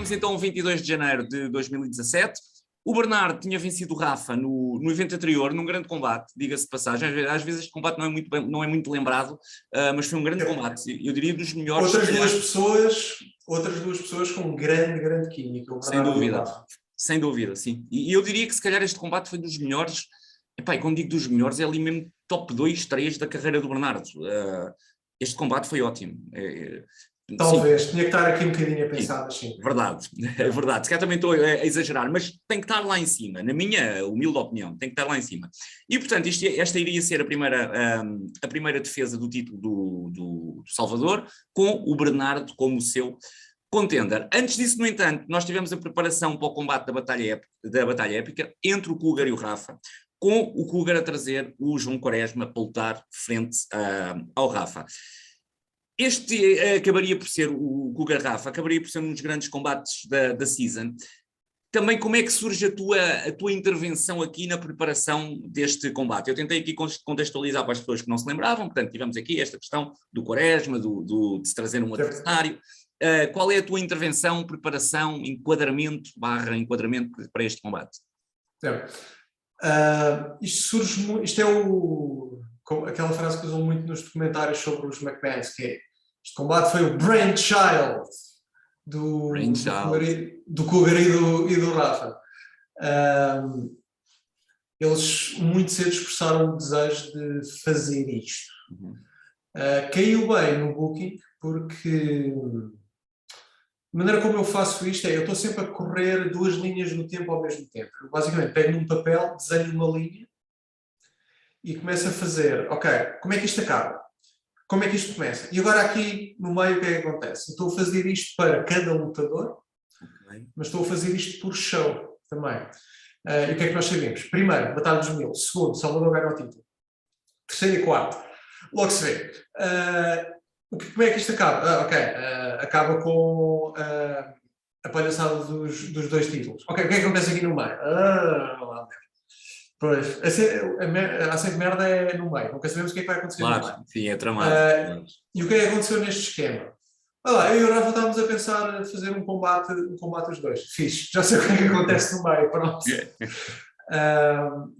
Vamos então ao 22 de janeiro de 2017. O Bernardo tinha vencido o Rafa no evento anterior, num grande combate, diga-se de passagem. Às vezes este combate não é muito lembrado, mas foi um grande combate. Eu diria dos melhores. Outras duas pessoas com grande química. O Bernardo e o Rafa. Sem dúvida, sim. E eu diria que se calhar este combate foi dos melhores. Epá, e quando digo dos melhores, é ali mesmo top 2, 3 da carreira do Bernardo. Este combate foi ótimo. Talvez, sim. Tinha que estar aqui um bocadinho a pensar assim. Verdade, é verdade. Se calhar também estou a exagerar, mas tem que estar lá em cima, na minha humilde opinião, tem que estar lá em cima. E, portanto, esta iria ser a primeira defesa do título do Salvador, com o Bernardo como seu contender. Antes disso, no entanto, nós tivemos a preparação para o combate da Batalha Épica entre o Cougar e o Rafa, com o Cougar a trazer o João Quaresma para lutar frente ao Rafa. Este acabaria por ser, o Cougar Rafa, acabaria por ser um dos grandes combates da season. Também como é que surge a tua intervenção aqui na preparação deste combate? Eu tentei aqui contextualizar para as pessoas que não se lembravam, portanto tivemos aqui esta questão do Quaresma, de se trazer um adversário. Qual é a tua intervenção, preparação, enquadramento para este combate? Isto é aquela frase que usam muito nos documentários sobre os McMahons, que é: este combate foi o brainchild do Cougar e do Rafa. Eles muito cedo expressaram o desejo de fazer isto. Caiu bem no booking, porque a maneira como eu faço isto é: eu estou sempre a correr 2 linhas no tempo ao mesmo tempo. Eu, basicamente, pego num papel, desenho uma linha e começo a fazer, ok, como é que isto acaba? Como é que isto começa? E agora aqui no meio o que é que acontece? Eu estou a fazer isto para cada lutador, mas estou a fazer isto por show também. E o que é que nós sabemos? Primeiro, Batalha dos Mil. Segundo, Salvador ganha o título. Terceiro e quarto, logo se vê. Como é que isto acaba? Acaba com a palhaçada dos 2 títulos. Ok, o que é que acontece aqui no meio? Pois, a sempre merda é no meio, nunca sabemos o que é que vai acontecer no meio. Sim, é tramado. E o que é que aconteceu neste esquema? Eu e o Rafa estávamos a pensar em fazer um combate os dois. Fixe, já sei o que é que acontece no meio, pronto.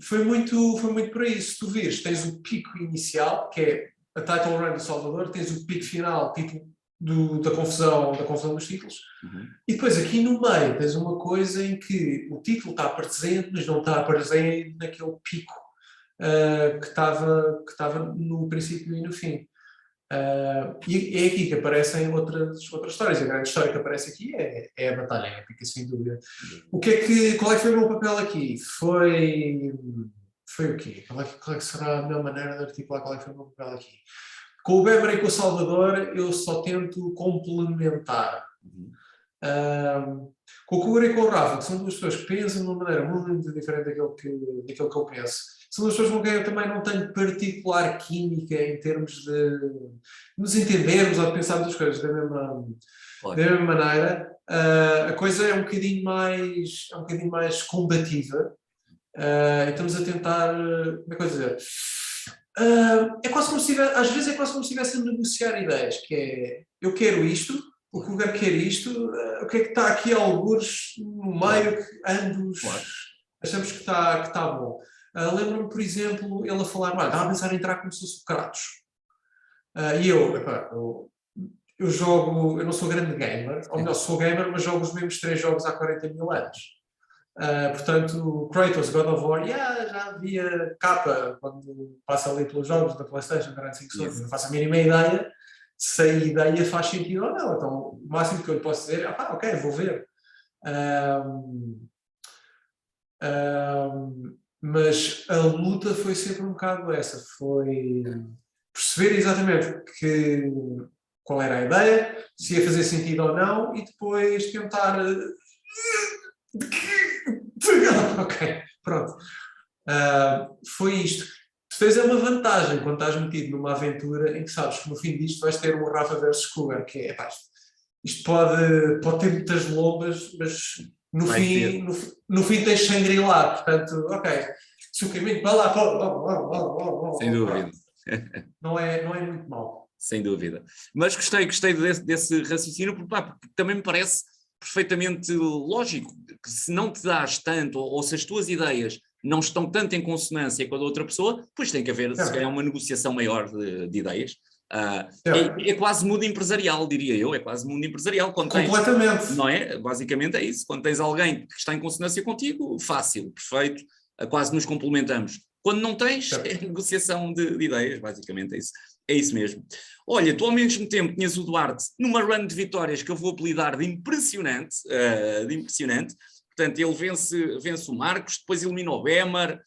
Foi muito por aí. Se tu vires, tens o pico inicial, que é a title run do Salvador, tens o pico final, da confusão dos títulos, e depois aqui no meio tens uma coisa em que o título está presente, mas não está presente naquele pico que estava no princípio e no fim. E é aqui que aparecem outras histórias. A grande história que aparece aqui é a Batalha Épica, sem dúvida. Qual é que foi o meu papel aqui? Foi o quê? Qual é que será a melhor maneira de articular qual é que foi o meu papel aqui? Com o Weber e com o Salvador eu só tento complementar. Com o Cougar e com o Rafa, que são 2 pessoas que pensam de uma maneira muito diferente daquilo que eu penso, são 2 pessoas com quem eu também não tenho particular química em termos de nos entendermos ou de pensarmos as coisas da mesma maneira. A coisa é um bocadinho mais combativa. E estamos a tentar, como é que eu dizer? É quase como se às vezes é quase como se estivesse a negociar ideias, que é: eu quero isto, o Cougar quer isto, o que é que está aqui a algures no meio que ambos achamos que está bom. Lembro-me, por exemplo, ele a falar: estava a pensar em entrar como se fosse o Kratos. E eu jogo, eu não sou grande gamer, ou melhor, sou gamer, mas jogo os mesmos 3 jogos há 40 mil anos. Portanto, Kratos, God of War, já havia capa quando passa ali pelos jogos da PlayStation durante 5 segundos. Não faço a mínima ideia se a ideia faz sentido ou não. Então, o máximo que eu lhe posso dizer é: ok, vou ver. Mas a luta foi sempre um bocado essa. Foi perceber exatamente qual era a ideia, se ia fazer sentido ou não, e depois tentar... Ok, pronto. Foi isto. Depois é uma vantagem quando estás metido numa aventura em que sabes que no fim disto vais ter um Rafa versus Cougar, que é, isto pode ter muitas lombas, mas no fim tens Shangri-La, portanto, ok, se o caminho para lá, sem dúvida. Não é muito mau. Sem dúvida. Mas gostei desse raciocínio, porque também me parece perfeitamente lógico, que se não te dás tanto, ou se as tuas ideias não estão tanto em consonância com a da outra pessoa, pois tem que haver, se calhar, uma negociação maior de ideias. É quase mundo empresarial, diria eu, é quase mundo empresarial. Quando completamente. Tens, não é? Basicamente é isso. Quando tens alguém que está em consonância contigo, fácil, perfeito, quase nos complementamos. Quando não tens, é negociação de ideias, basicamente é isso. É isso mesmo. Olha, tu ao mesmo tempo tinhas o Duarte numa run de vitórias que eu vou apelidar de impressionante, Portanto, ele vence o Marcos, depois elimina o Bemer,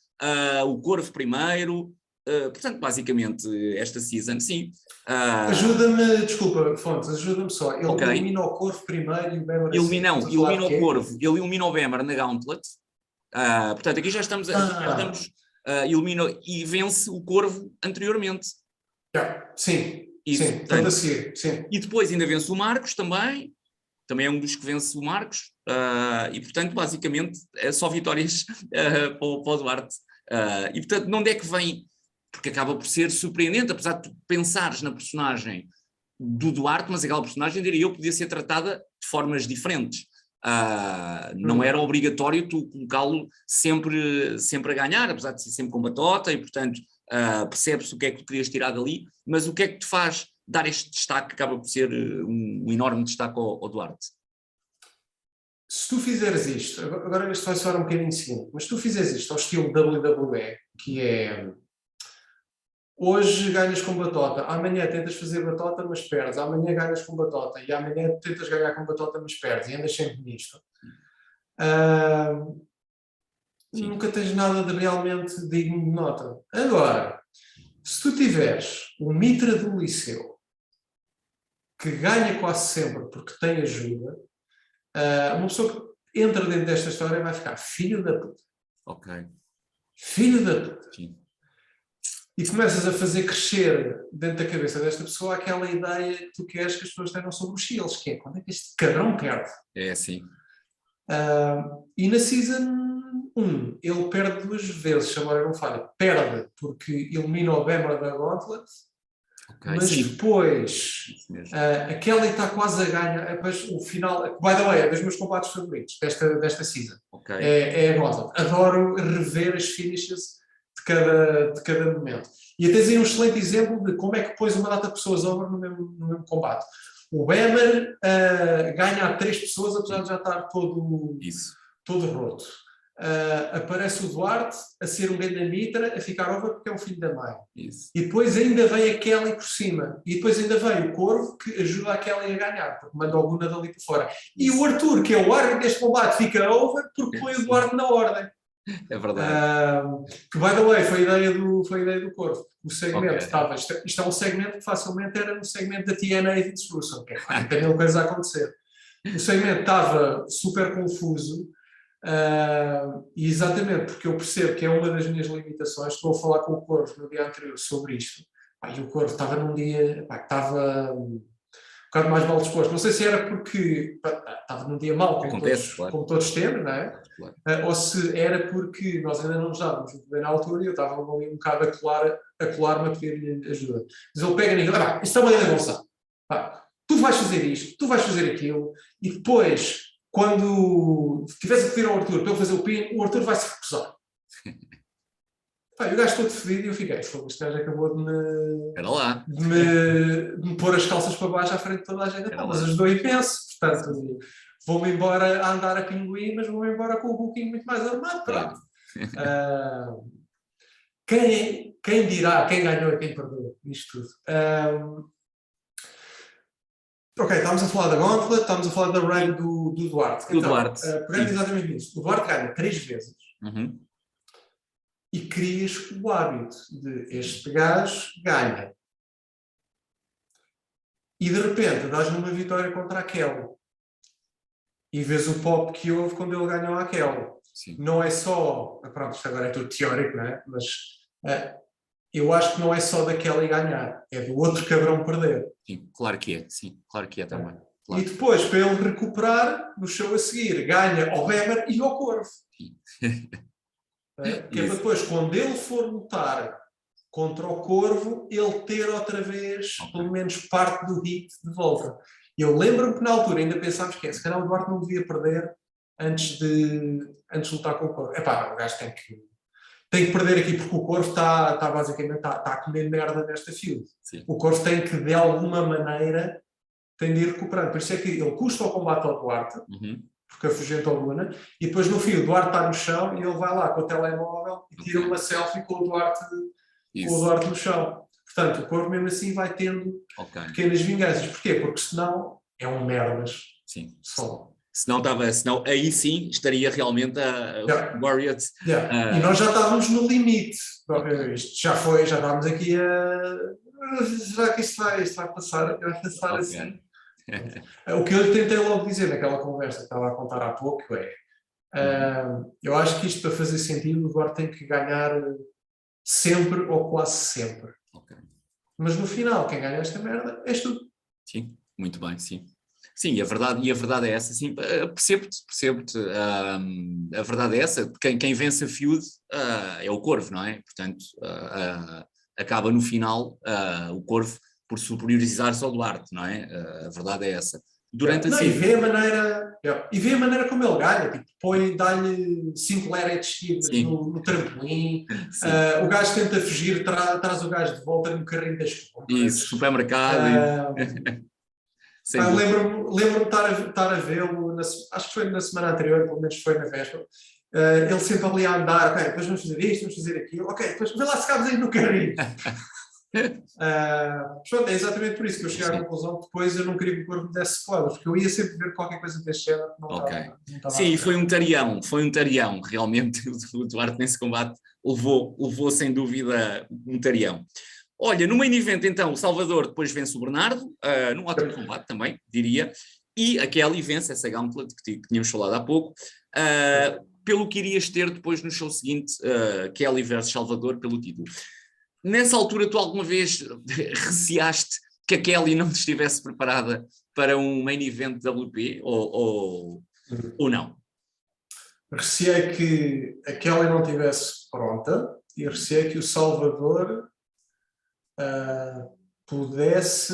o Corvo primeiro. Portanto, basicamente, esta season, sim. Ajuda-me, desculpa, Fontes, ajuda-me só. Ele elimina o Corvo primeiro e o Bemer assim. Elimina o Corvo, ele elimina o Bemer na Gauntlet. Portanto, aqui já estamos, elimina e vence o Corvo anteriormente. Sim, isso, sim, portanto, a seguir, sim. E depois ainda vence o Marcos também é um dos que vence o Marcos, e portanto, basicamente, é só vitórias para o Duarte. E portanto, de onde é que vem? Porque acaba por ser surpreendente, apesar de tu pensares na personagem do Duarte, mas aquela personagem, diria eu, podia ser tratada de formas diferentes. Não era obrigatório tu colocá-lo sempre a ganhar, apesar de ser sempre com batota, e portanto percebe-se o que é que tu querias tirar dali, mas o que é que te faz dar este destaque, que acaba por ser um enorme destaque ao Duarte? Se tu fizeres isto, agora isto vai soar um bocadinho seguinte, mas se tu fizeres isto ao estilo WWE, que é hoje ganhas com batota, amanhã tentas fazer batota, mas perdes, amanhã ganhas com batota, e amanhã tentas ganhar com batota, mas perdes, e andas sempre nisto. Nunca tens nada de realmente digno de nota. Agora, se tu tiveres o Mitra do Liceu, que ganha quase sempre porque tem ajuda, uma pessoa que entra dentro desta história vai ficar filho da puta. Ok. Filho da puta. Sim. E começas a fazer crescer dentro da cabeça desta pessoa aquela ideia que tu queres que as pessoas tenham sobre os Shields, que é quando é que este cabrão perde. É assim. E na Season 1 ele perde 2 vezes, se a memória não falha. Perde porque elimina o Bemer da Gauntlet, mas sim, depois a Kelly está quase a ganhar. O final, by the way, é dos meus combates favoritos desta Season. É a Gauntlet. Adoro rever as finishes de cada momento. E tens aí um excelente exemplo de como é que pôs uma data de pessoas over no mesmo combate. O Bemer ganha a 3 pessoas, apesar de já estar todo roto. Aparece o Duarte a ser um grande mitra, a ficar over porque é um filho da mãe. Isso. E depois ainda vem a Kelly por cima. E depois ainda vem o Corvo que ajuda a Kelly a ganhar, porque manda o Guna dali por fora. E o Arthur, que é o árbitro deste combate, fica over porque põe o Duarte na ordem. É verdade. Que, by the way, foi a ideia do Corvo. O segmento estava. Isto é um segmento que facilmente era um segmento da TNA e de Russo. Tem mil coisas a acontecer. O segmento estava super confuso. E exatamente porque eu percebo que é uma das minhas limitações. Estou a falar com o Corvo no dia anterior sobre isto. E o Corvo estava num dia que estava um bocado mais mal disposto. Não sei se era porque estava num dia mau, como todos temos, não é? Claro. Ou se era porque nós ainda não nos dávamos muito bem na altura e eu estava ali um bocado a colar-me a pedir-lhe ajuda. Mas ele pega e diz: isto é uma grande evolução. Tu vais fazer isto, tu vais fazer aquilo, e depois, quando tivesse que pedir ao Arthur para ele fazer o pin, o Arthur vai se recusar. E o gajo todo fedido e eu fiquei: este gajo acabou de me pôr as calças para baixo à frente de toda a gente. Mas ajudou imenso. Portanto, vou-me embora a andar a pinguim, mas vou-me embora com o booking muito mais armado. Quem dirá quem ganhou e quem perdeu nisto tudo? Ok, estamos a falar da Gauntlet, estamos a falar da run do Duarte. Pegando exatamente nisso, o Duarte ganha 3 vezes. E crias o hábito de este gajo ganha. E de repente dás numa vitória contra aquele. E vês o pop que houve quando ele ganhou aquele. Não é só. Pronto, isto agora é tudo teórico, não é? Mas eu acho que não é só daquele ganhar, é do outro cabrão perder. Sim, claro que é. Sim, claro que é também. Claro. E depois, para ele recuperar, no show a seguir, ganha ao Bemer e ao Corvo. Que é para depois, quando ele for lutar contra o Corvo, ele ter outra vez, pelo menos, parte do hit de volta. E eu lembro-me que na altura ainda pensámos que se calhar o Duarte não devia perder antes de lutar com o Corvo. Epá, o gajo tem que perder aqui porque o Corvo está basicamente a comer merda nesta feud. Sim. O Corvo tem que, de alguma maneira, tem de ir recuperando. Por isso é que ele custa o combate ao Duarte, porque afugenta ao Luna, e depois no fim o Duarte está no chão e ele vai lá com o telemóvel e tira uma selfie com o Duarte no chão. Portanto, o Corvo mesmo assim vai tendo pequenas vinganças. Porquê? Porque senão é um merdas. Sim. Só. Senão aí sim estaria realmente a Warriors. E nós já estávamos no limite. Isto já estávamos aqui a. Será que isto vai passar? Vai passar assim? O que eu lhe tentei logo dizer naquela conversa que estava a contar há pouco é. Eu acho que isto, para fazer sentido, o Duarte tem que ganhar sempre ou quase sempre. Mas no final, quem ganha esta merda és tu. Sim, muito bem, sim. Sim, e a verdade é essa, sim, percebo-te, a verdade é essa, quem vence a feud é o Corvo, não é? Portanto, acaba no final o Corvo por superiorizar-se ao Duarte, não é? A verdade é essa. Durante e vê a maneira como ele ganha, tipo, dá-lhe 5 leretes seguidas no trampolim, o gajo tenta fugir, traz o gajo de volta no carrinho das compras. Isso, supermercado. Lembro-me de estar a vê-lo, acho que foi na semana anterior, pelo menos foi na véspera, ele sempre ali a andar, ok, depois vamos fazer isto, vamos fazer aquilo, ok, depois vê lá se cabes aí no carrinho. Pronto, é exatamente por isso que eu cheguei à conclusão que depois eu não queria que o Corvo me desse spoilers, porque eu ia sempre ver qualquer coisa deste género que não estava. Sim, foi um tarião, realmente o Duarte nesse combate levou sem dúvida um tarião. Olha, no main event então o Salvador depois vence o Bernardo, num ótimo combate também, diria, e a Kelly vence essa Gauntlet que tínhamos falado há pouco, pelo que irias ter depois no show seguinte, Kelly versus Salvador pelo título. Nessa altura tu alguma vez receaste que a Kelly não estivesse preparada para um main event WP ou não? Receei que a Kelly não estivesse pronta e receei que o Salvador pudesse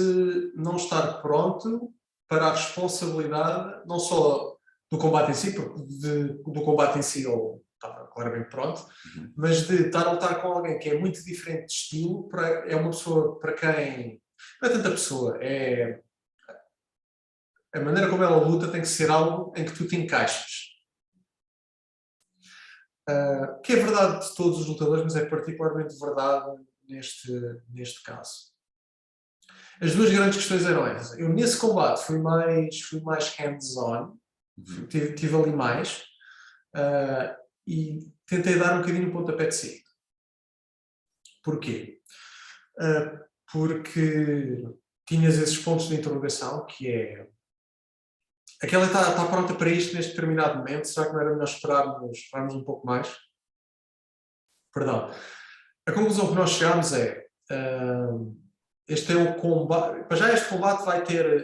não estar pronto para a responsabilidade não só do combate em si, porque do combate em si ele estava claramente pronto, mas de estar a lutar com alguém que é muito diferente de estilo, é uma pessoa para quem não é tanta pessoa, é a maneira como ela luta tem que ser algo em que tu te encaixes. Que é verdade de todos os lutadores, mas é particularmente verdade neste caso. As duas grandes questões eram essas. Eu nesse combate fui mais hands-on, tive ali mais, e tentei dar um bocadinho o pontapé de saída. Porquê? Porque tinhas esses pontos de interrogação, que é aquela está pronta para isto neste determinado momento, será que não era melhor esperarmos um pouco mais? Perdão. A conclusão que nós chegámos é este é o combate, para já este combate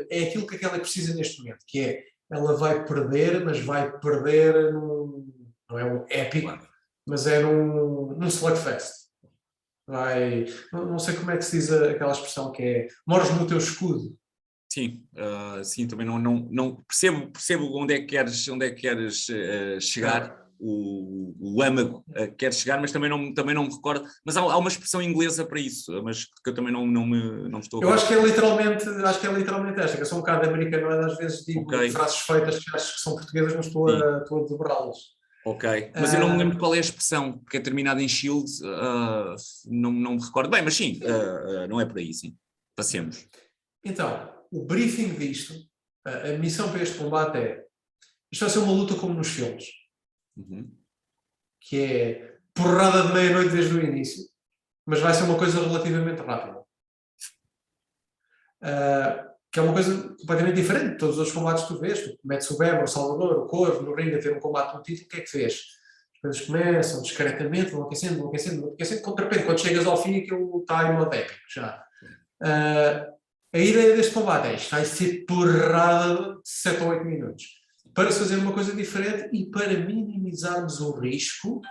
é aquilo que aquela precisa neste momento, que é, ela vai perder, mas vai perder não é um épico, mas é num slugfest. Não sei como é que se diz aquela expressão que é, mores no teu escudo. Sim, sim, também não percebo onde é que queres chegar. O âmago quer chegar, mas também não me recordo. Mas há uma expressão inglesa para isso, mas que eu também não me estou a ver. Eu acho que é literalmente esta, que eu sou um bocado americano, às vezes digo frases feitas que acho que são portuguesas, mas estou a dobrá-las. Ok, mas eu não me lembro qual é a expressão, porque é terminada em shield, não me recordo bem, mas sim, não é por aí, sim. Passemos. Então, o briefing disto, a missão para este combate é, isto vai ser uma luta como nos filmes. Que é porrada de meia-noite desde o início, mas vai ser uma coisa relativamente rápida. Que é uma coisa completamente diferente de todos os outros combates que tu vês. Tu metes o Weber, o Salvador, o Corvo no ringue a ter um combate no título, o que é que fez? As coisas começam discretamente, vão aquecendo, de repente, quando chegas ao fim, aquilo está em modo épico já. A ideia deste combate é isto vai ser porrada de 7 ou 8 minutos. Para se fazer uma coisa diferente e para minimizarmos o risco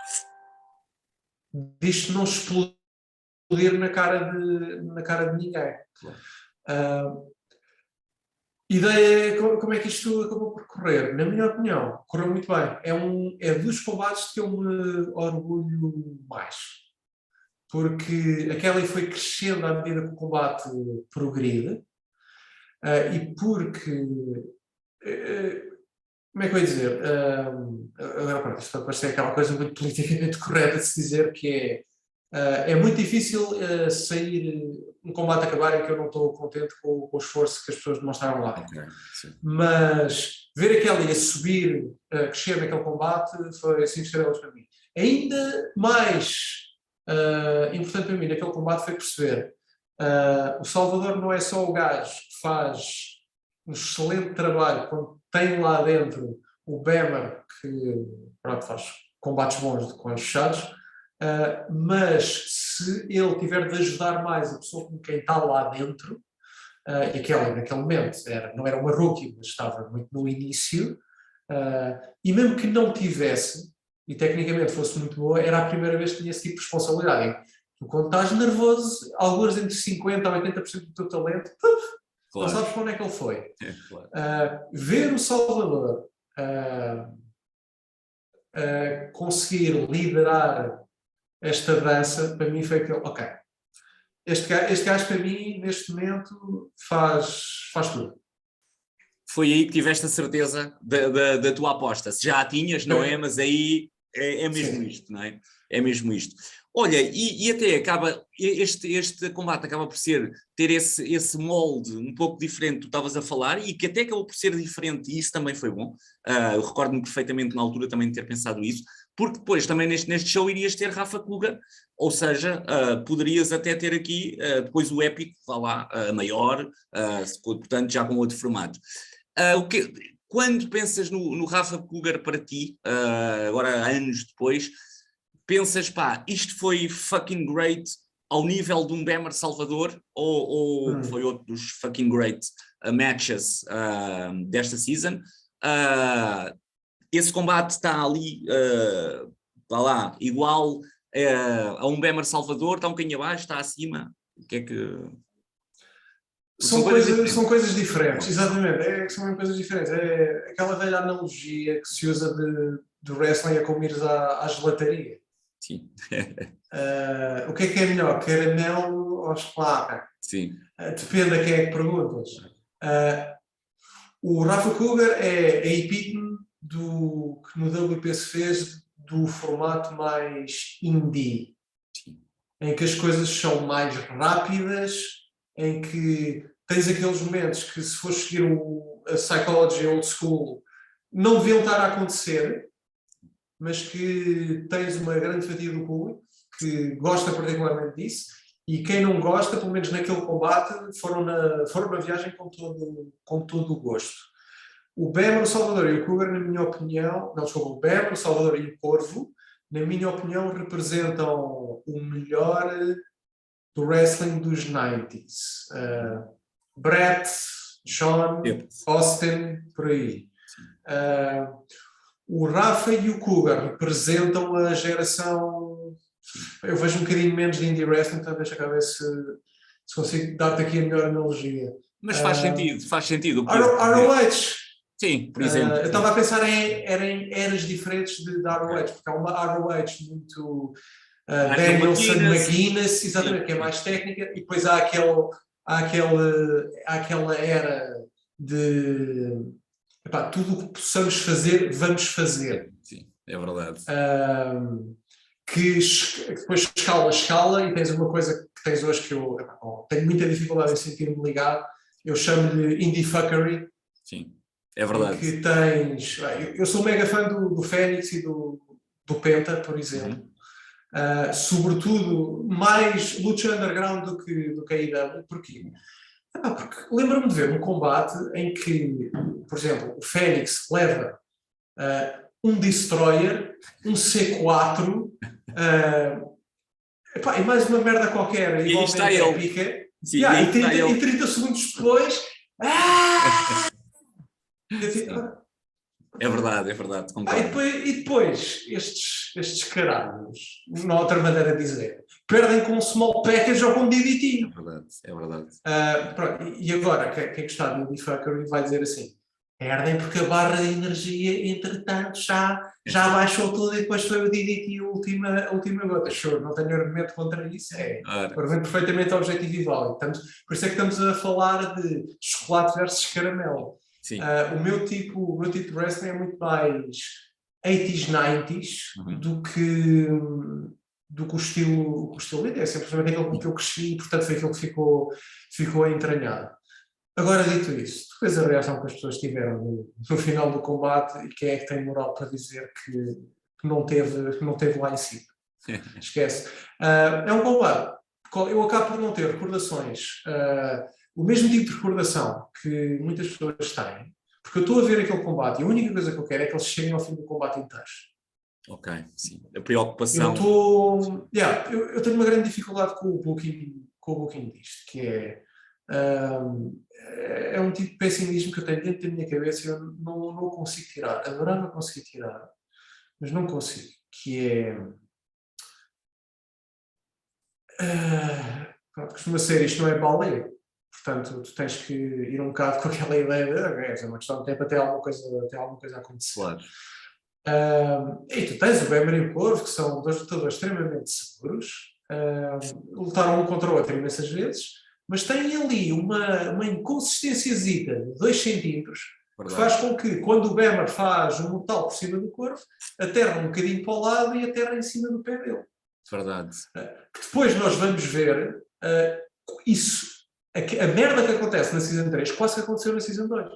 disto não explodir na cara de ninguém. Ideia, como é que isto acabou por correr? Na minha opinião, correu muito bem. É dos combates que eu me orgulho mais. Porque a Kelly foi crescendo à medida que o combate progride, e porque, como é que eu ia dizer? Agora, pronto, isto depois tem aquela coisa muito politicamente correta de se dizer que é muito difícil sair um combate acabar em que eu não estou contente com o esforço que as pessoas demonstraram lá. Ok, sim. Mas ver a Kelly a subir, a crescer naquele combate, foi 5 estrelas para mim. Ainda mais importante para mim naquele combate foi perceber o Salvador não é só o gajo que faz um excelente trabalho quando tem lá dentro o Bemer, que pronto, faz combates bons com os fechados, mas se ele tiver de ajudar mais a pessoa com quem está lá dentro, e aquela naquele momento não era uma rookie, mas estava muito no início, e mesmo que não tivesse, e tecnicamente fosse muito boa, era a primeira vez que tinha esse tipo de responsabilidade. Tu, quando estás nervoso, alguns entre 50% a 80% do teu talento, Claro. não sabes para onde é que ele foi. Claro. Ver o Salvador conseguir liderar esta dança, para mim foi aquele, ok, este gajo para mim, neste momento, faz tudo. Foi aí que tiveste a certeza da tua aposta. Se já a tinhas, não é? Mas aí é mesmo Sim. isto, não é? É mesmo isto. Olha, e até acaba, este combate acaba por ter esse molde um pouco diferente que tu estavas a falar, e que até acabou por ser diferente, e isso também foi bom. Eu recordo-me perfeitamente na altura também de ter pensado isso, porque depois também neste show irias ter Rafa Kuga, ou seja, poderias até ter aqui depois o épico, vá lá, maior, portanto já com outro formato. Quando pensas no Rafa Kuga para ti, agora anos depois, pensas, pá, isto foi fucking great ao nível de um Bemer Salvador, ou foi outro dos fucking great matches desta season? Esse combate está ali, está lá, igual a um Bemer Salvador, está um bocadinho abaixo, está acima? O que é que... São coisas diferentes, exatamente, são coisas diferentes. É aquela velha analogia que se usa de wrestling é como ires à gelataria. Sim. O que é melhor, caramelo ou chocolate? Sim. Depende a quem é que perguntas. O Rafa Kuga é a epítome do que no WP se fez do formato mais indie, em que as coisas são mais rápidas, em que tens aqueles momentos que, se fores seguir a Psychology Old School, não deviam estar a acontecer, mas que tens uma grande fatia do público que gosta particularmente disso, e quem não gosta, pelo menos naquele combate, foram na viagem com todo o gosto. O Bemer, o Salvador e o Kuga, na minha opinião, o Bemer, o Salvador e o Corvo, na minha opinião, representam o melhor do wrestling dos 90s. Brett, Sean, Austin, por aí. O Rafa e o Kuga representam a geração... Eu vejo um bocadinho menos de indie wrestling, então deixa cá ver se consigo dar-te aqui a melhor analogia. Mas faz sentido. ROH. Sim, por exemplo. Eu estava a pensar em eras diferentes de ROH, porque há uma ROH muito Danielson, McGuinness, exatamente, sim, que é mais técnica, e depois há aquela era de tudo o que possamos fazer, vamos fazer. Sim, é verdade. Que depois escala, e tens uma coisa que tens hoje que eu tenho muita dificuldade em sentir-me ligado, eu chamo-lhe indie fuckery. Sim, é verdade. Que tens... Eu sou mega fã do Fênix e do Penta, por exemplo. Sobretudo, mais lucha underground do que a IW. Porquê? Porque lembro-me de ver um combate em que, por exemplo, o Fênix leva um Destroyer, um C4, e mais uma merda qualquer, igualmente épica. Sim, e 30 segundos depois... é verdade, E concordo. depois estes caralhos, não há outra maneira de dizer, perdem com um small package ou com um DDT. É verdade. Pronto, e agora, quem gostar do Fuckery vai dizer assim, perdem porque a barra de energia, entretanto, já baixou tudo e depois foi o DDT a última gota. Sure, não tenho argumento contra isso, é argumento perfeitamente objetivo e válido. Por isso é que estamos a falar de chocolate versus caramelo. Sim. O meu tipo de wrestling é muito mais 80s, 90s do que o estilo líder. É simplesmente aquilo com que eu cresci e, portanto, foi aquilo que ficou entranhado. Agora, dito isso, depois a reação que as pessoas tiveram no final do combate, e quem é que tem moral para dizer que não teve lá em cima? Esquece. É um combate. Eu acabo por não ter recordações, o mesmo tipo de recordação que muitas pessoas têm, porque eu estou a ver aquele combate e a única coisa que eu quero é que eles cheguem ao fim do combate inteiro. Ok, sim. A preocupação... Eu tenho uma grande dificuldade com o booking disto, que é um tipo de pessimismo que eu tenho dentro da minha cabeça e eu não consigo tirar. Adorava conseguir tirar, mas não consigo. Que é... costuma ser, isto não é balé, portanto tu tens que ir um bocado com aquela ideia de é uma questão de tempo até alguma coisa acontecer. Claro. E tu tens o Bemer e o Corvo, que são dois lutadores extremamente seguros, lutaram um contra o outro imensas vezes, mas têm ali uma inconsistênciazita de 2 centímetros, que faz com que, quando o Bemer faz um mortal por cima do Corvo, aterra um bocadinho para o lado e aterra em cima do pé dele. Verdade. Que depois nós vamos ver isso, a merda que acontece na Season 3 quase que aconteceu na Season 2.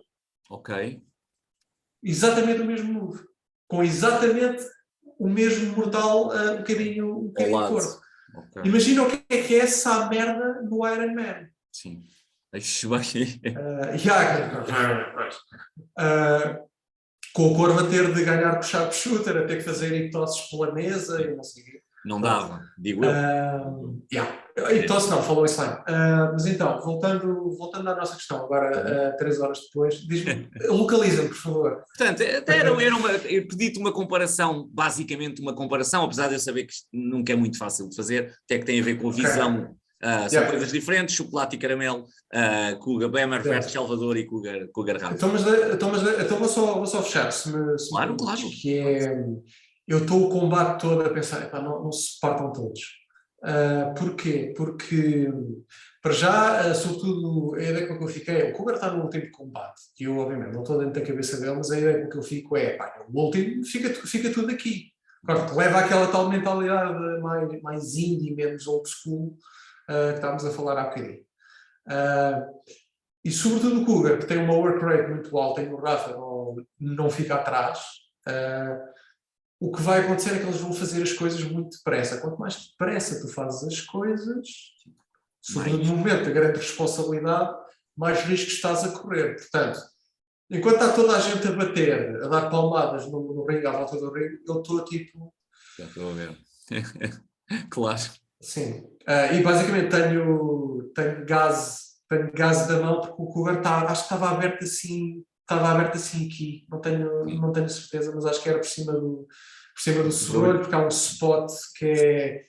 Ok. Exatamente o mesmo move. Com exatamente o mesmo mortal um bocadinho curto. Okay. Imagina o que é essa merda no Iron Man. Sim. Com o Corvo a ter de ganhar com o sharpshooter, a ter que fazer hipnoses pela mesa e não sei o quê. Não dava, digo eu. Hipnose não, falou isso lá. Mas então, voltando à nossa questão, agora 3 horas depois, diz-me, localiza-me, por favor. Portanto, eu pedi-te uma comparação, basicamente uma comparação, apesar de eu saber que isto nunca é muito fácil de fazer, até que tem a ver com a visão. São coisas diferentes, chocolate e caramelo, Cougar Bemer versus Salvador e Cougar Rafa. Então vou só fechar, claro. Que é, eu estou o combate todo a pensar, não se partam todos. Porquê? Porque, para já, sobretudo, a ideia com que eu fiquei, o Cougar está no último combate, e eu, obviamente, não estou dentro da cabeça dele, mas a ideia com que eu fico é, o último fica tudo aqui. Claro, leva àquela tal mentalidade mais indie, menos old school, que estávamos a falar há bocadinho. E sobretudo o Cougar, que tem uma work rate muito alta e o Rafa não fica atrás, o que vai acontecer é que eles vão fazer as coisas muito depressa. Quanto mais depressa tu fazes as coisas, sobretudo no momento da grande responsabilidade, mais riscos estás a correr. Portanto, enquanto está toda a gente a bater, a dar palmadas no ringue, à volta do ringue, eu estou tipo... Já estou a ver. Claro. Sim. E basicamente tenho gás da mão, porque o Cougar acho que estava aberto assim aqui, não tenho certeza, mas acho que era por cima do sobrolho, porque há um spot que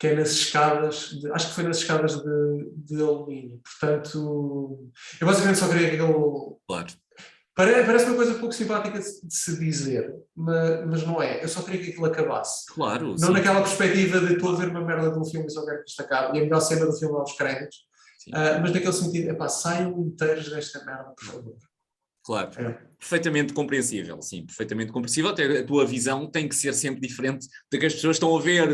é nas escadas, acho que foi nas escadas de alumínio. Portanto, eu basicamente só queria que ele... Claro. Parece uma coisa pouco simpática de se dizer, mas não é. Eu só queria que aquilo acabasse. Claro. Não naquela perspectiva de estou a ver uma merda de um filme e só quero que isto acabe. E a melhor cena do filme é os créditos. Mas naquele sentido, saiam inteiros desta merda, por favor. Claro. Perfeitamente compreensível, sim, perfeitamente compreensível. Até a tua visão tem que ser sempre diferente da que as pessoas estão a ver,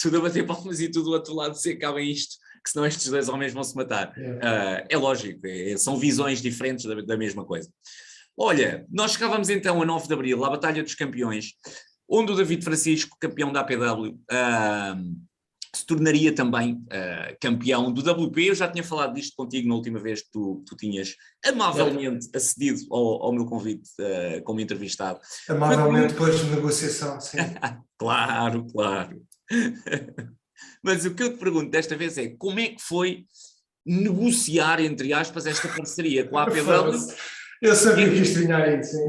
tudo a bater palmas e tudo do outro lado se acaba isto, que senão estes 2 homens vão se matar. É lógico, são visões diferentes da mesma coisa. Olha, nós chegávamos então a 9 de Abril, à Batalha dos Campeões, onde o David Francisco, campeão da APW, se tornaria também campeão do WP. Eu já tinha falado disto contigo na última vez que tu tinhas amavelmente acedido ao meu convite como entrevistado. Amavelmente depois de negociação, sim. Claro. Mas o que eu te pergunto desta vez é, como é que foi negociar, entre aspas, esta parceria com a APW? Eu sabia que isto vinha aí, sim.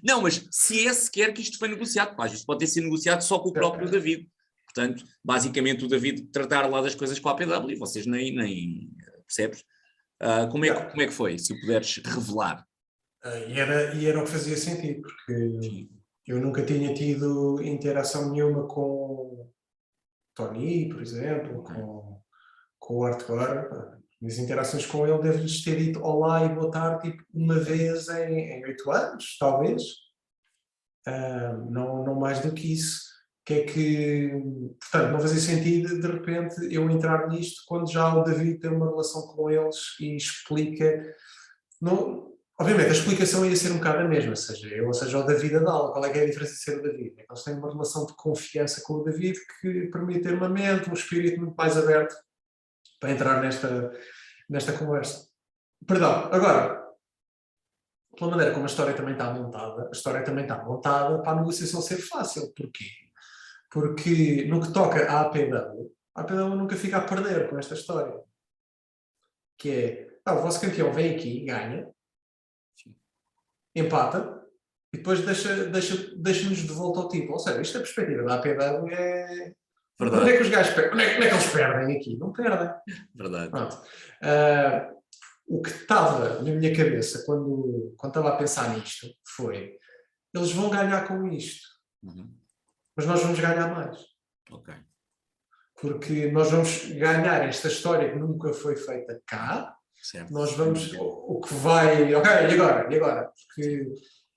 Não, mas se é sequer que isto foi negociado, pá, isto pode ter sido negociado só com o próprio David. Portanto, basicamente o David tratar lá das coisas com a APW e vocês nem percebes? Como é que foi, se o puderes revelar? E era o que fazia sentido, porque Sim. eu nunca tinha tido interação nenhuma com Tony, por exemplo, com o Arthur. As interações com ele devo-lhes ter dito olá e boa tarde tipo, uma vez em 8 anos, talvez. Não mais do que isso. Que é que, portanto, não fazia sentido de repente eu entrar nisto quando já o David tem uma relação com eles e explica. Não, obviamente, a explicação ia ser um bocado a mesma, seja eu ou seja o David a dá-la. Qual é que é a diferença de ser o David? É que eles têm uma relação de confiança com o David que permite ter uma mente, um espírito muito mais aberto para entrar nesta conversa. Perdão, agora, pela maneira como a história também está montada, a história também está montada para a negociação ser fácil. Porquê? Porque no que toca à APW, a APW nunca fica a perder com esta história. Que é, o vosso campeão vem aqui, ganha, empata, e depois deixa-nos de volta ao título. Ou seja, isto é a perspectiva da APW é... Verdade. Onde é que os gajos perdem? Onde é que eles perdem aqui? Não perdem. Verdade. Pronto. O que estava na minha cabeça quando estava a pensar nisto foi, eles vão ganhar com isto, mas nós vamos ganhar mais. Ok. Porque nós vamos ganhar esta história que nunca foi feita cá. Certo. Nós vamos, o que vai, ok, e agora? Porque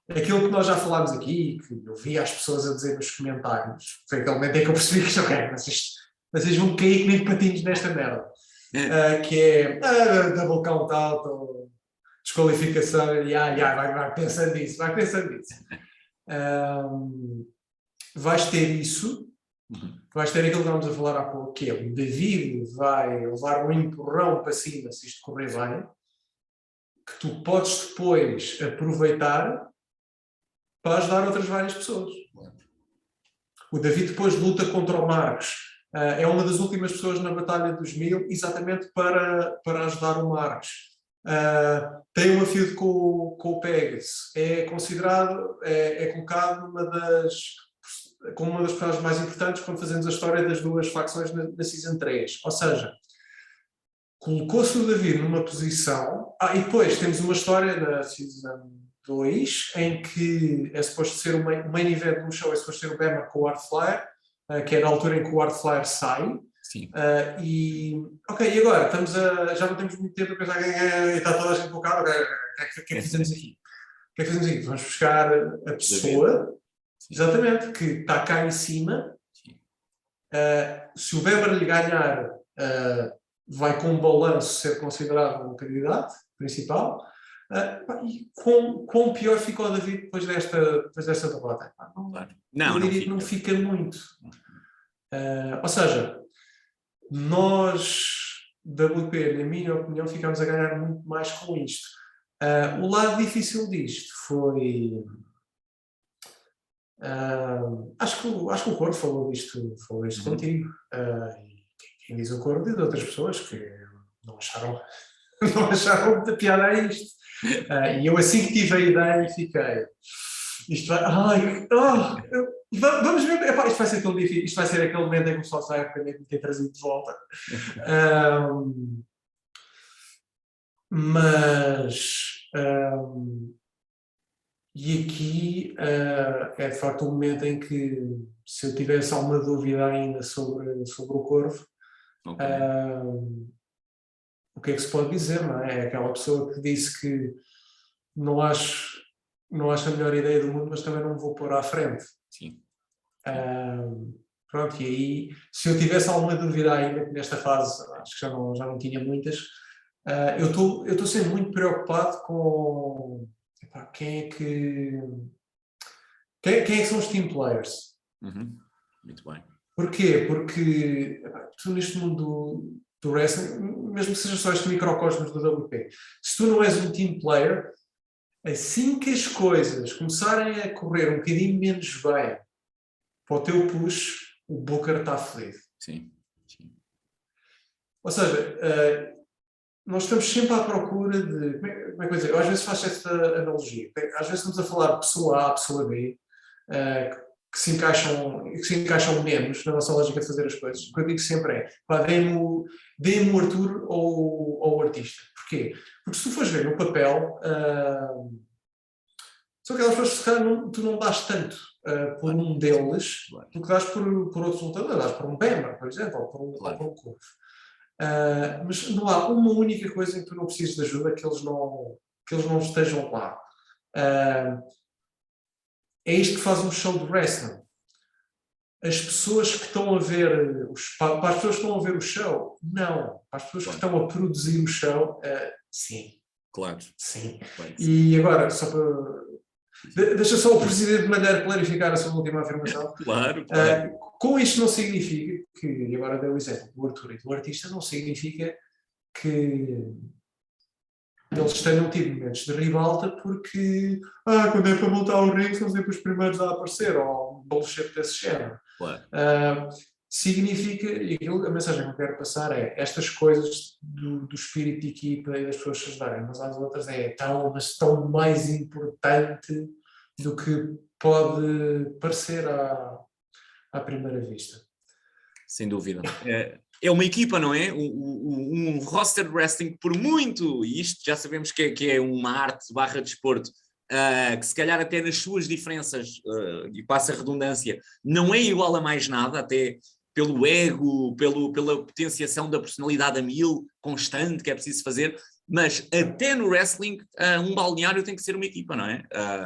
aquilo que nós já falámos aqui, que eu vi as pessoas a dizer nos comentários, foi aquele momento em que eu percebi que, ok, vocês vão cair que nem patinhos nesta merda. Que é double count out, ou desqualificação, vai pensando nisso, vais ter isso, vais ter aquilo que estávamos a falar há pouco, que é o David vai levar um empurrão para cima se isto correr bem, que tu podes depois aproveitar para ajudar outras várias pessoas. O David depois luta contra o Marcos. É uma das últimas pessoas na Batalha dos 1000, exatamente para ajudar o Marcos. Tem uma feud com o Pegasus. É considerado, é colocado como uma das personagens mais importantes quando fazemos a história das duas facções na Season 3. Ou seja, colocou-se o David numa posição... e depois temos uma história da Season 2 em que é suposto ser o main event do show, é suposto ser o Bammer com o Art Flyer, que é na altura em que o Art Flyer sai. Sim. E agora? Já não temos muito tempo a pensar que está toda a gente colocada. O que é que fazemos aqui? O que é que fazemos aqui? Vamos buscar a pessoa, exatamente, que está cá em cima. Se o Weber lhe ganhar, vai com um balanço ser considerado um candidato principal. E quão pior ficou o David depois desta derrota? Não, eu diria que não fica muito. Ou seja, nós, WP, na minha opinião, ficámos a ganhar muito mais com isto. O lado difícil disto foi... acho que o Corvo falou isto contigo. Quem diz o Corvo diz outras pessoas que não acharam muita piada a isto. E eu assim que tive a ideia fiquei... Isto vai... vamos ver... isto vai ser tão difícil. Isto vai ser aquele momento em que o pessoal sai arrependido de me ter trazido de volta. E aqui é de facto um momento em que, se eu tivesse alguma dúvida ainda sobre o Corvo, o que é que se pode dizer, não é? É aquela pessoa que disse que não acho a melhor ideia do mundo, mas também não me vou pôr à frente. Sim. Pronto, e aí, se eu tivesse alguma dúvida ainda, que nesta fase acho que já não tinha muitas, eu estou sempre muito preocupado com quem é que são os team players. Muito bem. Porquê? Porque tu neste mundo do wrestling, mesmo que seja só este microcosmos do WP, se tu não és um team player, assim que as coisas começarem a correr um bocadinho menos bem para o teu push, o Booker está feliz. Sim. Ou seja, nós estamos sempre à procura de. Como é que eu dizer? Eu às vezes faço esta analogia. Às vezes estamos a falar de pessoa A, pessoa B, que se encaixam menos na nossa lógica de fazer as coisas. O que eu digo sempre é: pá, dê-me o Arthur ou o artista. Porquê? Porque se tu fores ver no papel, são aquelas pessoas que se calhar tu não dás tanto por um deles do que dás por outros lutadores. Dás por um Bema, por exemplo, ou por um Corvo. Mas não há uma única coisa em que tu não precises de ajuda que eles não estejam lá. É isto que faz um show de wrestling. As pessoas que estão a ver para as pessoas que estão a ver o show, não. Para as pessoas que estão a produzir o show, sim. Claro. Sim. Claro. E agora, só para... Deixa só o Presidente Malheiro clarificar a sua última afirmação. Claro. Com isto não significa que, e agora deu o exemplo do Arthur e do artista, não significa que eles tenham tido momentos de ribalta porque quando é para montar o ringue são sempre os primeiros a aparecer, ou um bullshit desse género. Claro. Significa, e a mensagem que eu quero passar é: estas coisas do espírito de equipa e das pessoas se ajudarem umas às outras mas tão mais importante do que pode parecer à primeira vista. Sem dúvida. É uma equipa, não é? Um roster de wrestling, por muito, e isto já sabemos que é uma arte / desporto, que se calhar até nas suas diferenças, e passa a redundância, não é igual a mais nada, até pelo ego, pela potenciação da personalidade a 1000, constante, que é preciso fazer, mas até no wrestling, um balneário tem que ser uma equipa, não é?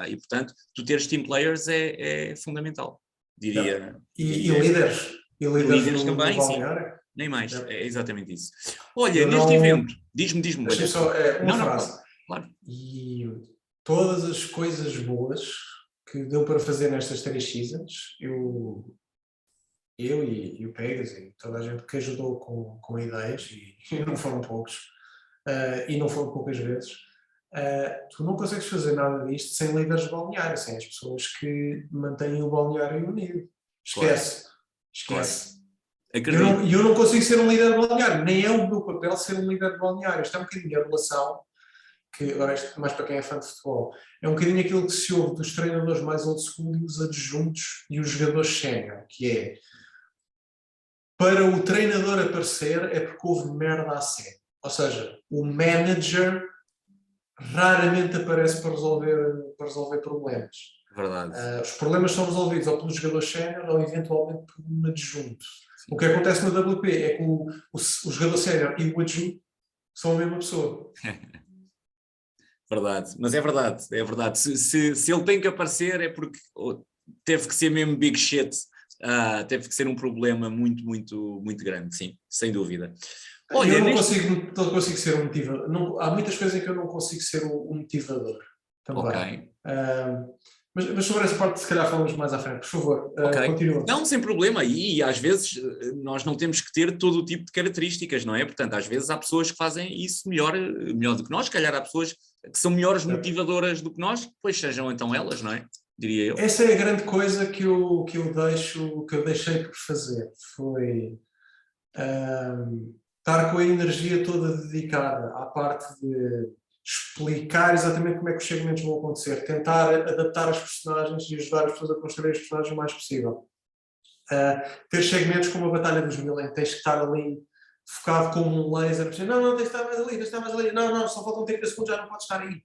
E portanto, tu teres team players é fundamental, diria. E líderes. E líderes também, no balneário. Sim. Nem mais, é exatamente isso. Olha, neste evento, diz-me. Deixa-me só, uma frase. Claro. E todas as coisas boas que deu para fazer nestas 3 seasons, eu e o Pegas e toda a gente que ajudou com ideias, e não foram poucos, e não foram poucas vezes, tu não consegues fazer nada disto sem líderes de balneário, sem as pessoas que mantêm o balneário unido. Esquece. Acredito. Eu não consigo ser um líder de balneário, nem é o meu papel ser um líder de balneário. Isto é um bocadinho a relação, que agora isto mais para quem é fã de futebol, é um bocadinho aquilo que se ouve dos treinadores mais old school e os adjuntos e os jogadores sénior, que é: para o treinador aparecer é porque houve merda a sério. Ou seja, o manager raramente aparece para resolver problemas. Verdade. Os problemas são resolvidos ou pelos jogadores sénior ou eventualmente por um adjunto. Sim. O que acontece no WP é que o jogador sénior e o adjunto são a mesma pessoa. Verdade, mas é verdade. Se ele tem que aparecer é porque teve que ser mesmo big shit, teve que ser um problema muito, muito, muito grande, sim, sem dúvida. Olha, eu não consigo ser um motivador. Há muitas coisas em que eu não consigo ser um motivador também. Ok. Mas sobre essa parte, se calhar falamos mais à frente. Por favor, continua. Não, sem problema. E às vezes nós não temos que ter todo o tipo de características, não é? Portanto, às vezes há pessoas que fazem isso melhor do que nós. Se calhar há pessoas que são melhores motivadoras do que nós, pois sejam então elas, não é? Diria eu. Essa é a grande coisa que eu deixei por fazer. Foi estar com a energia toda dedicada à parte de explicar exatamente como é que os segmentos vão acontecer, tentar adaptar as personagens e ajudar as pessoas a construir os personagens o mais possível. Ter segmentos como a Batalha dos Mil, em que tens que estar ali focado como um laser, dizer, não, tens de estar mais ali, não, só faltam 30 segundos, já não podes estar aí.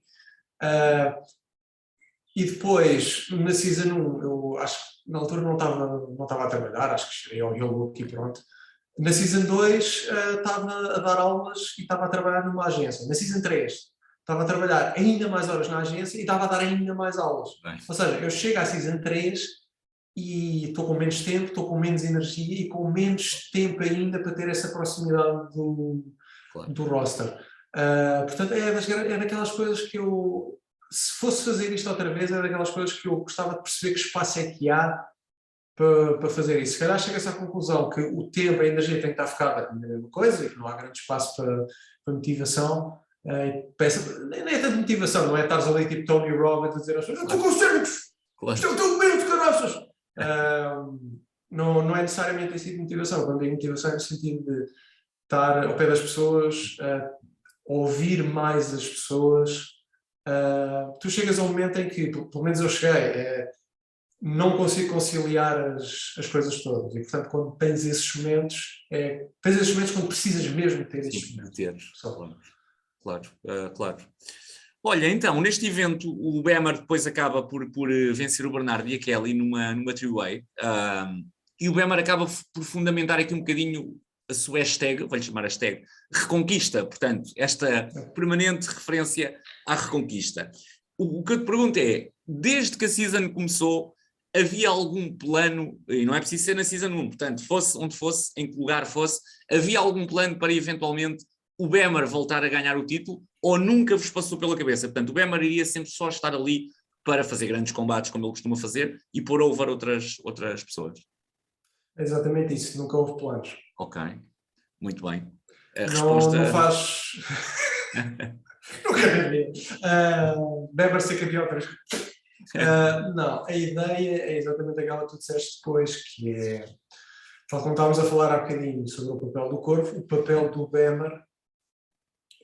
E depois, na Season 1, eu acho que na altura não estava a trabalhar, acho que cheguei ao Yolo aqui pronto. Na Season 2 estava a dar aulas e estava a trabalhar numa agência. Na Season 3 estava a trabalhar ainda mais horas na agência e estava a dar ainda mais aulas. Bem. Ou seja, eu chego à Season 3 e estou com menos tempo, estou com menos energia e com menos tempo ainda para ter essa proximidade do roster. Portanto, é daquelas coisas que eu, se fosse fazer isto outra vez, é daquelas coisas que eu gostava de perceber que espaço é que há para fazer isso. Se calhar chega-se à conclusão que o tempo, a energia tem que estar focada na mesma coisa e que não há grande espaço para motivação. Nem é tanta motivação, não é estares ali tipo Tony Robbins a dizer às pessoas: eu estou com certos, isto é o teu momento, caraças! Não é necessariamente esse tipo de motivação. Quando digo motivação é no sentido de estar ao pé das pessoas, ouvir mais as pessoas, tu chegas a um momento em que, pelo menos eu cheguei, não consigo conciliar as coisas todas. E, portanto, quando tens esses momentos, tens esses momentos quando precisas mesmo ter esses Sim, momentos. ter. Claro, claro. Olha, então, neste evento, o Bemer depois acaba por vencer o Bernardo e a Kelly numa three-way, e o Bemer acaba por fundamentar aqui um bocadinho a sua hashtag, vou-lhe chamar hashtag, Reconquista, portanto, esta permanente referência à Reconquista. O que eu te pergunto é, desde que a season começou, havia algum plano, e não é preciso ser na season 1, portanto, fosse onde fosse, em que lugar fosse, havia algum plano para eventualmente o Bemer voltar a ganhar o título, ou nunca vos passou pela cabeça? Portanto, o Bemer iria sempre só estar ali para fazer grandes combates, como ele costuma fazer, e pôr over outras pessoas. É exatamente isso, nunca houve planos. Ok, muito bem. A Não, resposta... não faz... Nunca havia. Beber ser campeão outra vez. Não, a ideia é exatamente aquela que tu disseste depois, que é, tal como estávamos a falar há bocadinho sobre o papel do corpo, o papel do Bemer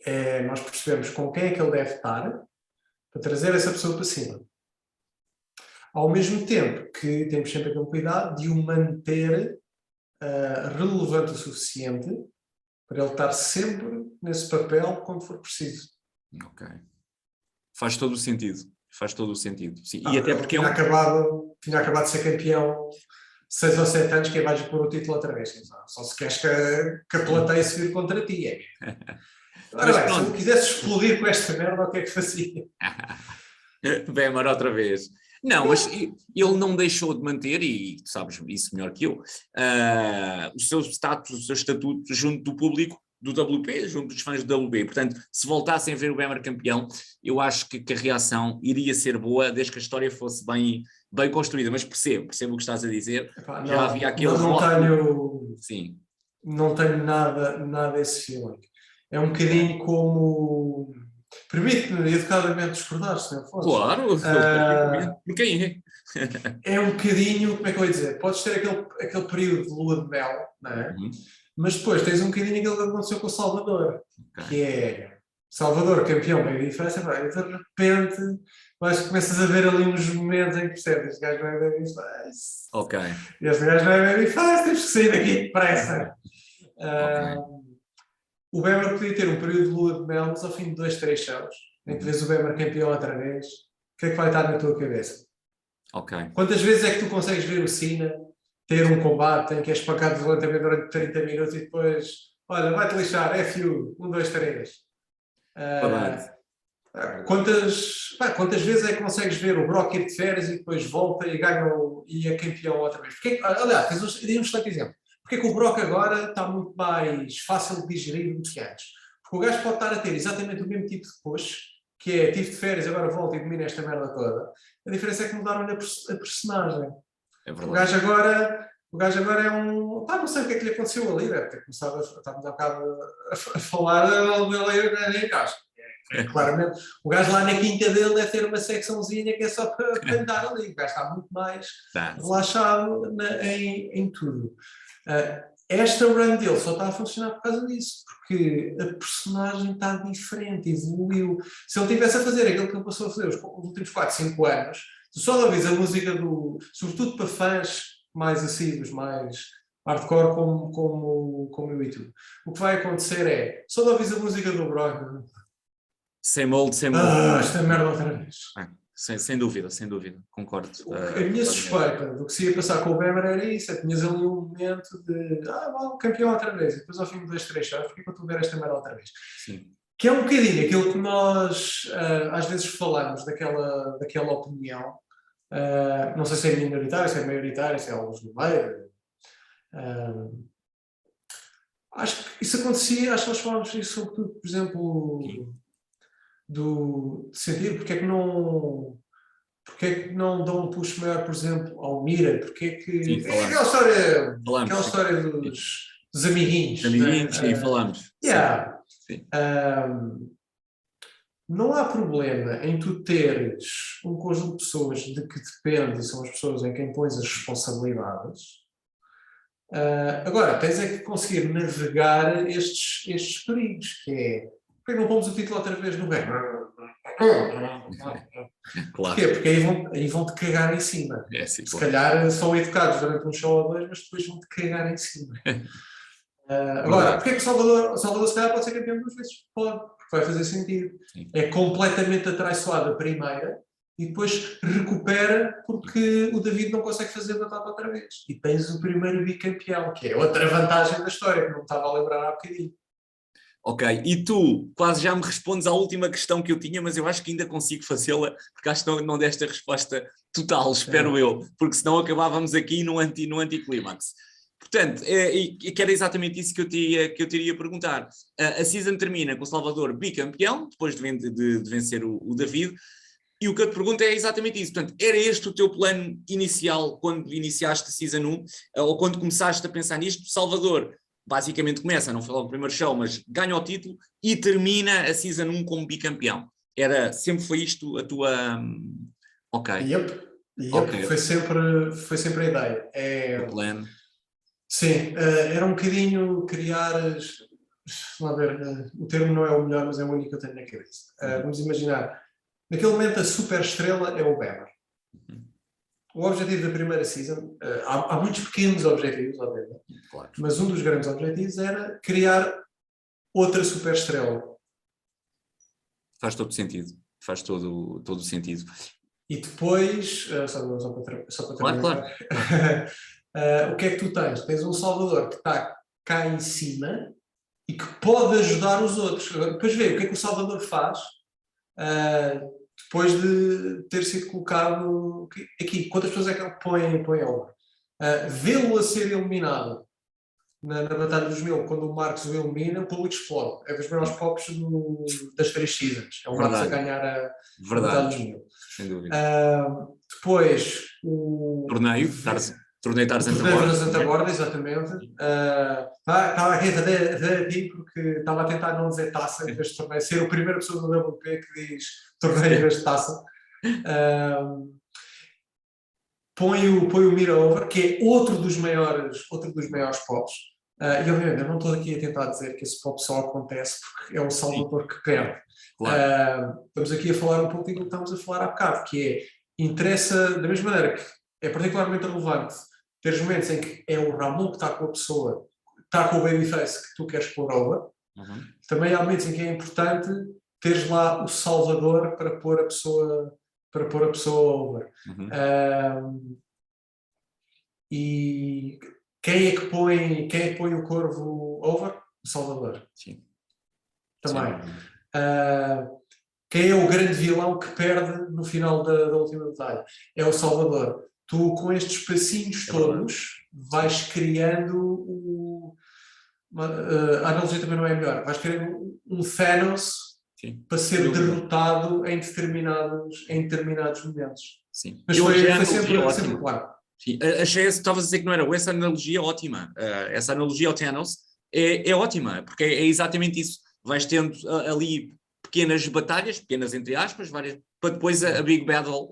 é nós percebemos com quem é que ele deve estar para trazer essa pessoa para cima. Ao mesmo tempo que temos sempre aquele cuidado de o manter relevante o suficiente para ele estar sempre nesse papel quando for preciso. Ok. Faz todo o sentido. Faz todo o sentido. Sim. E até porque tinha acabado de ser campeão 6 ou 7 anos, que vais pôr o título outra vez. Só se queres que a plateia se vire contra ti. Ora bem, se eu quisesse explodir com esta merda, o que é que fazia? Bemer outra vez. Não, mas ele não deixou de manter, e tu sabes isso melhor que eu, o seu status, o seu estatuto junto do público do WP, junto dos fãs do WP. Portanto, se voltassem a ver o Bemer campeão, eu acho que a reação iria ser boa, desde que a história fosse bem construída. Mas percebo o que estás a dizer. Epá, Já havia aquele Sim. Não tenho nada esse feeling. É um bocadinho como... Permite-me educadamente discordar, se não fosse. Claro, por quem é? É um bocadinho, como é que eu ia dizer? Podes ter aquele período de lua de mel, não é? Mas depois tens um bocadinho aquilo que aconteceu com o Salvador, que é Salvador, campeão, Babyface, e de repente começas a ver ali uns momentos em que percebes, este gajo não é Babyface. Ok. Este gajo não é Babyface, temos que sair daqui depressa. O Bemer podia ter um período de lua de mel, mas ao fim de 2, 3 shows, em que vês o Bemer campeão outra vez, o que é que vai estar na tua cabeça? Ok. Quantas vezes é que tu consegues ver o Cena ter um combate em que é espancado violentamente durante 30 minutos e depois, olha, vai-te lixar, FU, 1, 2, 3. Quantas vezes é que consegues ver o Brock ir de férias e depois volta e ganha e é campeão outra vez? Aliás, tens um excelente exemplo. Porque é que o Brock agora está muito mais fácil de digerir do que antes? Porque o gajo pode estar a ter exatamente o mesmo tipo de push, que é tive de férias, agora volta e domina esta merda toda. A diferença é que mudaram-lhe a personagem. É verdade. O gajo agora é um... não sei o que é que lhe aconteceu ali, deve ter começado estávamos há bocado a falar dele em casa. Claramente, o gajo lá na quinta dele deve ter uma secçãozinha que é só para andar ali. O gajo está muito mais relaxado em tudo. Esta run dele só está a funcionar por causa disso, porque a personagem está diferente, evoluiu. Se ele estivesse a fazer aquilo que ele passou a fazer os últimos 4, 5 anos, tu só ouvis a música sobretudo para fãs mais assíduos, mais hardcore como eu e tu. O que vai acontecer é, só ouvis a música do Brock. Sem molde. Esta merda outra vez. Sem dúvida, concordo. A minha suspeita do que se ia passar com o Bemer era isso, tinhas ali um momento de campeão outra vez, e depois ao fim de 2, 3 shows, porque é que eu estou a ver esta merda outra vez? Sim. Que é um bocadinho aquilo que nós às vezes falamos daquela opinião, não sei se é minoritária, se é maioritária, se é alguns no meio. Acho que isso acontecia, acho que nós falamos isso sobretudo, por exemplo, de sentir porque é que não dão um push maior, por exemplo, ao Mira, porque é que... Sim, é aquela história dos amiguinhos. Amiguinhos, sim, falamos. Yeah. Sim. Não há problema em tu teres um conjunto de pessoas de que depende, são as pessoas em quem pões as responsabilidades. Agora, tens é que conseguir navegar estes perigos, que é, Porquê não pomos o título outra vez no bem? Claro. Porquê? Porque aí vão-te cagar em cima. Sim, Se claro. calhar são educados durante um show ou dois, mas depois vão-te cagar em cima. Agora, porque é que o Salvador se calhar pode ser campeão 2 vezes? Pode, porque vai fazer sentido. Sim. É completamente atraiçoado a primeira e depois recupera porque o David não consegue fazer batata outra vez. E tens o primeiro bicampeão, que é outra vantagem da história, que não me estava a lembrar há bocadinho. Ok, e tu quase já me respondes à última questão que eu tinha, mas eu acho que ainda consigo fazê-la, porque acho que não deste a resposta total, espero eu, porque senão acabávamos aqui no anticlímax. Portanto, que era exatamente isso que eu te iria perguntar. A season termina com o Salvador bicampeão, depois de vencer o David, e o que eu te pergunto é exatamente isso. Portanto, era este o teu plano inicial quando iniciaste a season 1, ou quando começaste a pensar nisto? Salvador basicamente começa, não foi logo o primeiro show, mas ganha o título e termina a season 1 como bicampeão. Sempre foi isto a tua... Ok. Okay. Foi sempre a ideia. O plano. Sim, era um bocadinho criar... Vamos ver, o termo não é o melhor, mas é o único que eu tenho na cabeça. Vamos imaginar, naquele momento a super estrela é o Bieber. O objetivo da primeira season, há muitos pequenos objetivos, obviamente, claro. mas um dos grandes objetivos era criar outra super estrela. Faz todo sentido, faz todo o sentido. E depois, só para terminar, o que é que tu tens? Tens um Salvador que está cá em cima e que pode ajudar os outros. Depois vê o que é que o Salvador faz depois de ter sido colocado aqui. Quantas pessoas é que ele põe over? Vê-lo a ser eliminado na Batalha dos Mil, quando o Marcos o elimina, o público explode. É dos maiores pops das 3 seasons. É o Marcos a ganhar a Batalha dos Mil. Sem dúvida. Depois o torneio Tarzan da Borda, exatamente. Estava aqui a fazer aqui porque estava a tentar não dizer taça em vez de torneio, ser a primeira pessoa do WP que diz torneio em vez de taça. Põe o Mira Over, que é outro dos maiores pops. E obviamente eu não estou aqui a tentar dizer que esse pop só acontece porque é o Salvador que perde. Claro. Estamos aqui a falar um pouco daquilo que estamos a falar há bocado, que interessa da mesma maneira que é particularmente relevante teres momentos em que é o Ramon que está com a pessoa, está com o babyface que tu queres pôr over. Também há momentos em que é importante teres lá o Salvador para pôr a pessoa over. E quem é que põe o Corvo over? O Salvador. Sim. Também. Quem é o grande vilão que perde no final da última batalha? É o Salvador. Tu, com estes passinhos todos, vais criando a analogia também não é melhor. Vais criando um Thanos para ser derrotado em determinados momentos. Sim. Mas foi sempre claro. Sim. Achei, estavas a dizer que não era essa analogia ótima. Essa analogia ao Thanos é ótima, porque é exatamente isso. Vais tendo ali pequenas batalhas, pequenas entre aspas, várias, para depois a Big Battle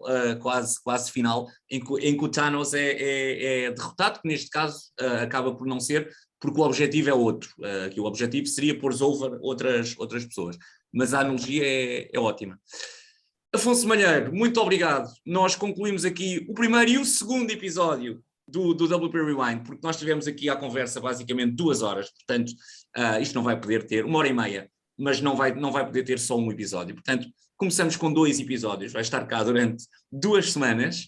quase final, em que o Thanos é derrotado, que neste caso acaba por não ser, porque o objetivo é outro. Que o objetivo seria pôr over outras pessoas. Mas a analogia é ótima. Afonso Malheiro, muito obrigado. Nós concluímos aqui o primeiro e o segundo episódio do WP Rewind, porque nós tivemos aqui à conversa basicamente 2 horas, portanto isto não vai poder ter 1h30, mas não vai poder ter só um episódio. Portanto, começamos com 2 episódios, vai estar cá durante 2 semanas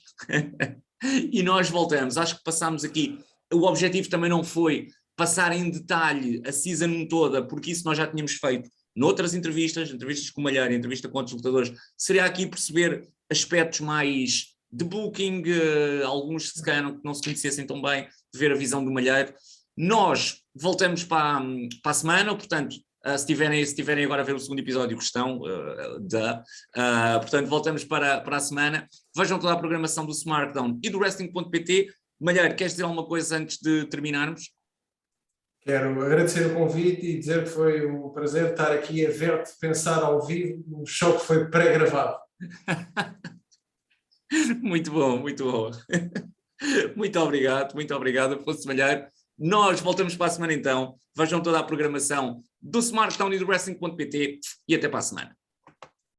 e nós voltamos. Acho que passámos aqui, o objetivo também não foi passar em detalhe a season 1 toda, porque isso nós já tínhamos feito noutras entrevistas com o Malheiro, entrevista com outros lutadores. Seria aqui perceber aspectos mais de booking, alguns se calhar que não se conhecessem tão bem, de ver a visão do Malheiro. Nós voltamos para a semana, portanto, se tiverem agora a ver o segundo episódio, questão, portanto, voltamos para a semana. Vejam toda a programação do SmackDown e do Wrestling.pt. Malheiro, queres dizer alguma coisa antes de terminarmos? Quero agradecer o convite e dizer que foi um prazer estar aqui a ver-te pensar ao vivo num show que foi pré-gravado. Muito bom, muito bom. Muito obrigado, Afonso Malheiro. Nós voltamos para a semana então. Vejam toda a programação do SmartTown e do Wrestling.pt e até para a semana.